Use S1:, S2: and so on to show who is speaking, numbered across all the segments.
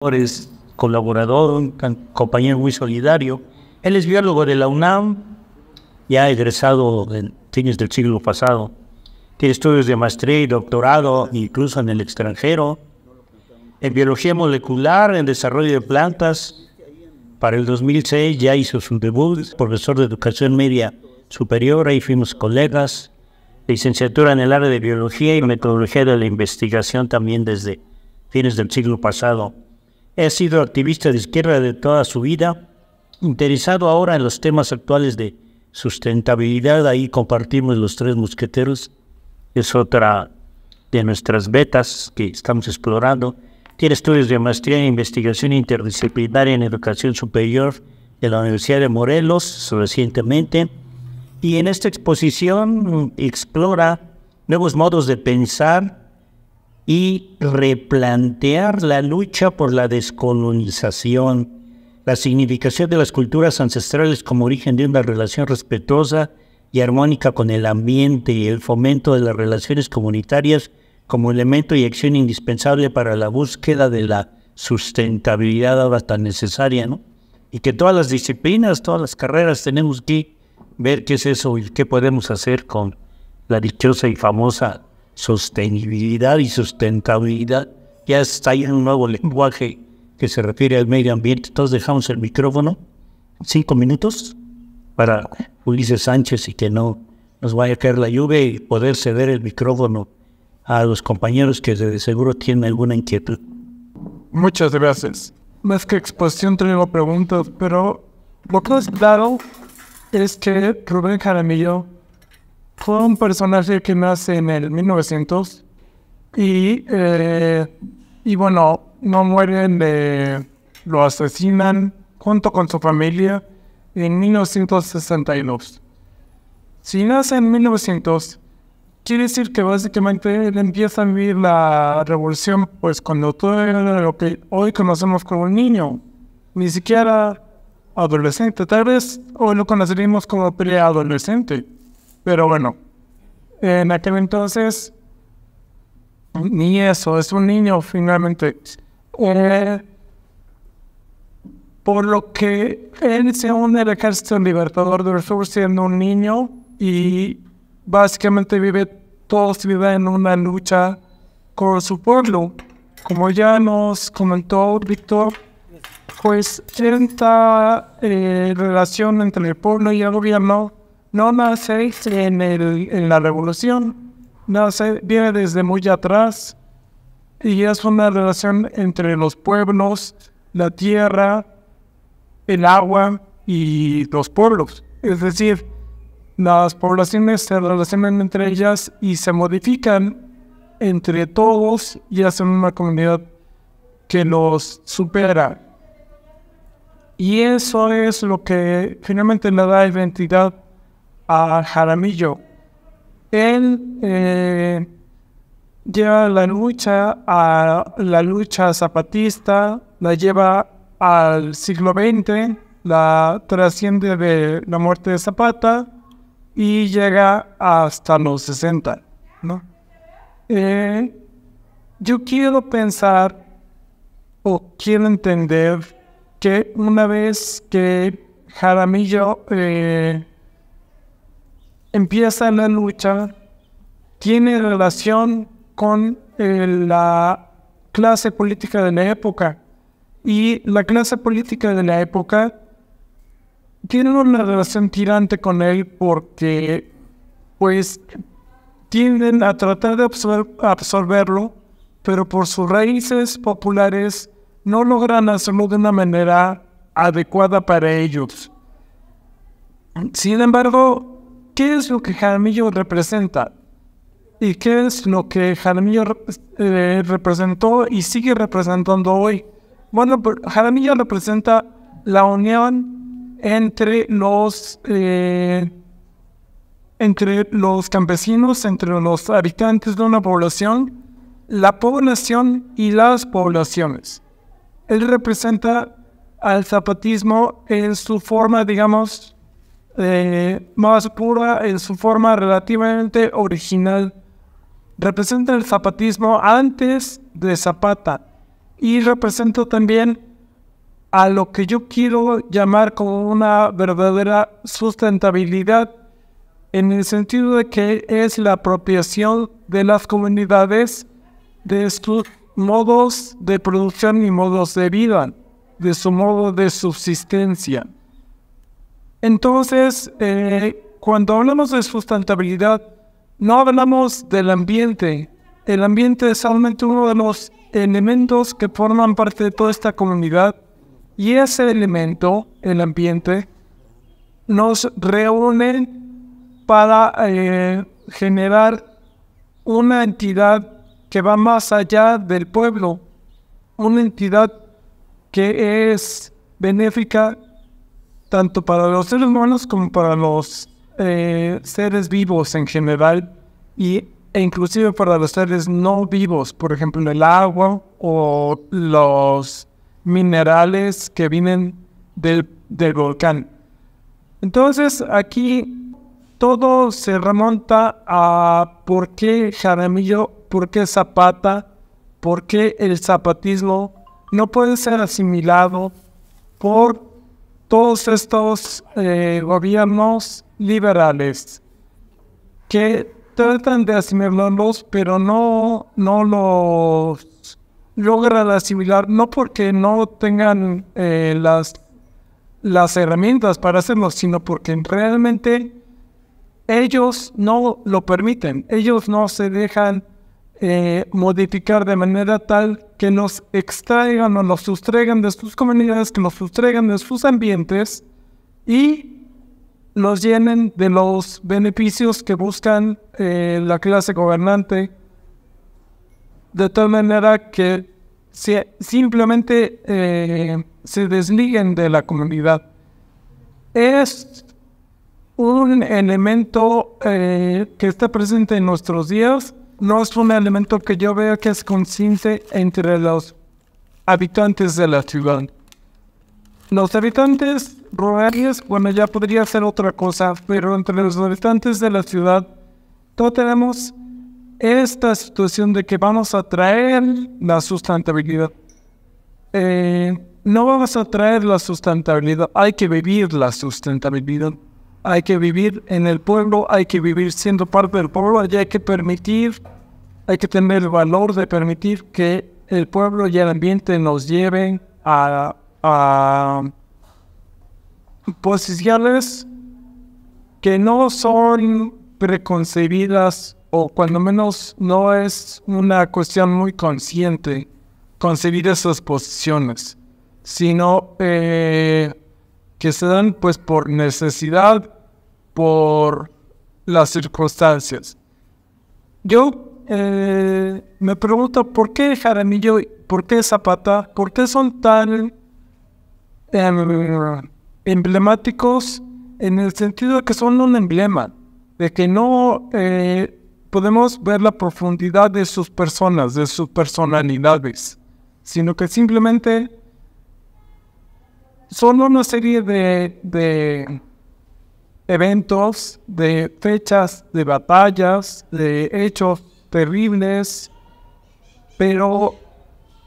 S1: Es colaborador, un compañero muy solidario. Él es biólogo de la UNAM, ya egresado en fines del siglo pasado. Tiene estudios de maestría y doctorado, incluso en el extranjero, en biología molecular, en desarrollo de plantas. Para el 2006 ya hizo su debut, profesor de educación media superior, ahí fuimos colegas. Licenciatura en el área de biología y metodología de la investigación también desde fines del siglo pasado. Ha sido activista de izquierda de toda su vida, interesado ahora en los temas actuales de sustentabilidad. Ahí compartimos los tres mosqueteros, es otra de nuestras betas que estamos explorando. Tiene estudios de maestría en investigación interdisciplinaria en educación superior de la Universidad de Morelos recientemente. Y en esta exposición explora nuevos modos de pensar y replantear la lucha por la descolonización, la significación de las culturas ancestrales como origen de una relación respetuosa y armónica con el ambiente y el fomento de las relaciones comunitarias como elemento y acción indispensable para la búsqueda de la sustentabilidad ahora tan necesaria, ¿no? Y que todas las disciplinas, todas las carreras tenemos que ver qué es eso y qué podemos hacer con la dichosa y famosa sostenibilidad y sustentabilidad. Ya está ahí un nuevo lenguaje que se refiere al medio ambiente. Entonces dejamos el micrófono 5 minutos para Ulises Sánchez y que no nos vaya a caer la lluvia y poder ceder el micrófono a los compañeros que de seguro tienen alguna inquietud.
S2: Muchas gracias. Más que exposición tengo preguntas, pero lo que es claro es que Rubén Jaramillo fue un personaje que nace en el 1900 y bueno, no mueren, lo asesinan junto con su familia en 1962. Si nace en 1900, quiere decir que básicamente él empieza a vivir la revolución pues cuando todo era lo que hoy conocemos como un niño, ni siquiera adolescente, tal vez hoy lo conoceríamos como preadolescente. Pero bueno, en aquel entonces, ni eso, es un niño finalmente. Por lo que él se une al Ejército Libertador del Sur siendo un niño y básicamente vive toda su vida en una lucha con su pueblo. Como ya nos comentó Víctor, pues esta relación entre el pueblo y el gobierno no nace en la revolución, viene desde muy atrás y es una relación entre los pueblos, la tierra, el agua y los pueblos. Es decir, las poblaciones se relacionan entre ellas y se modifican entre todos y hacen una comunidad que los supera. Y eso es lo que finalmente le da identidad a Jaramillo. Él lleva la lucha zapatista, la lleva al siglo XX, la trasciende de la muerte de Zapata y llega hasta los 60, ¿no? Yo quiero pensar o quiero entender que una vez que Jaramillo empieza la lucha, tiene relación con la clase política de la época. Y la clase política de la época tiene una relación tirante con él porque, pues, tienden a tratar de absorberlo, pero por sus raíces populares no logran hacerlo de una manera adecuada para ellos. Sin embargo, ¿qué es lo que Jaramillo representa? ¿Y qué es lo que Jaramillo representó y sigue representando hoy? Bueno, Jaramillo representa la unión entre los campesinos, entre los habitantes de una población, la población y las poblaciones. Él representa al zapatismo en su forma, digamos, más pura, en su forma relativamente original. Representa el zapatismo antes de Zapata. y represento también a lo que yo quiero llamar como una verdadera sustentabilidad, en el sentido de que es la apropiación de las comunidades de sus modos de producción y modos de vida, de su modo de subsistencia. Entonces, cuando hablamos de sustentabilidad, no hablamos del ambiente. El ambiente es solamente uno de los elementos que forman parte de toda esta comunidad, y ese elemento, el ambiente, nos reúne para generar una entidad que va más allá del pueblo, una entidad que es benéfica tanto para los seres humanos como para los seres vivos en general, e inclusive para los seres no vivos, por ejemplo el agua o los minerales que vienen del volcán. Entonces aquí todo se remonta a por qué Jaramillo, por qué Zapata, por qué el zapatismo no puede ser asimilado por todos estos gobiernos liberales que tratan de asimilarlos, pero no los logran asimilar, no porque no tengan las herramientas para hacerlo, sino porque realmente ellos no lo permiten, ellos no se dejan modificar de manera tal que nos extraigan o nos sustraigan de sus comunidades, que nos sustraigan de sus ambientes y nos llenen de los beneficios que buscan la clase gobernante, de tal manera que simplemente se desliguen de la comunidad. Es un elemento que está presente en nuestros días, no es un elemento que yo veo que es consciente entre los habitantes de la ciudad. Los habitantes rurales, bueno, ya podría ser otra cosa, pero entre los habitantes de la ciudad, todos tenemos esta situación de que vamos a traer la sustentabilidad. No vamos a traer la sustentabilidad, hay que vivir la sustentabilidad. Hay que vivir en el pueblo, hay que vivir siendo parte del pueblo, y hay que tener el valor de permitir que el pueblo y el ambiente nos lleven a posiciones que no son preconcebidas, o cuando menos no es una cuestión muy consciente concebir esas posiciones, sino que se dan pues por necesidad, por las circunstancias. Yo me pregunto por qué Jaramillo, por qué Zapata, por qué son tan emblemáticos, en el sentido de que son un emblema, de que no podemos ver la profundidad de sus personas, de sus personalidades, sino que simplemente son una serie de eventos, de fechas, de batallas, de hechos terribles, pero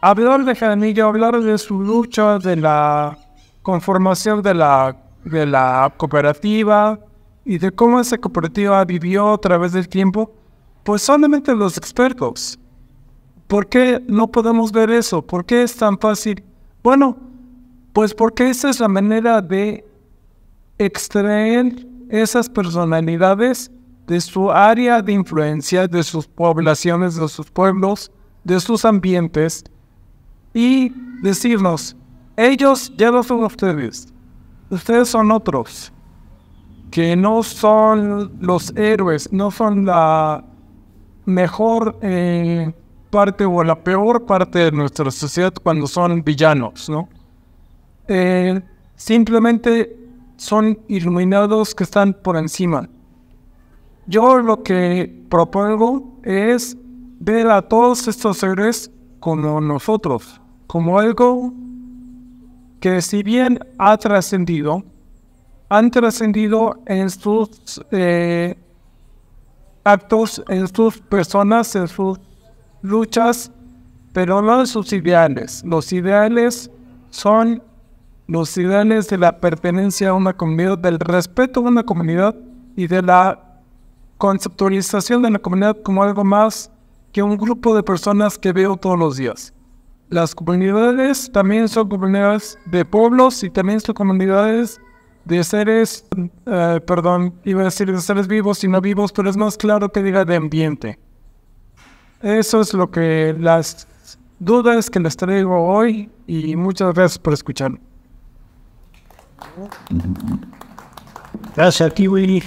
S2: hablar de Jaramillo, hablar de su lucha, de la conformación de la cooperativa y de cómo esa cooperativa vivió a través del tiempo, pues solamente los expertos. ¿Por qué no podemos ver eso? ¿Por qué es tan fácil? Bueno, pues porque esa es la manera de extraer esas personalidades de su área de influencia, de sus poblaciones, de sus pueblos, de sus ambientes, y decirnos, ellos ya no son ustedes son otros, que no son los héroes, no son la mejor parte o la peor parte de nuestra sociedad cuando son villanos, ¿no? Simplemente son iluminados que están por encima. Yo lo que propongo es ver a todos estos seres como nosotros, como algo que si bien han trascendido en sus actos, en sus personas, en sus luchas, pero no de sus ideales. Los ideales son los ideales de la pertenencia a una comunidad, del respeto a una comunidad y de la conceptualización de la comunidad como algo más que un grupo de personas que veo todos los días. Las comunidades también son comunidades de pueblos y también son comunidades de seres, iba a decir de seres vivos y no vivos, pero es más claro que diga de ambiente. Eso es lo que las dudas que les traigo hoy y muchas gracias por escuchar.
S1: Gracias, Kiwi.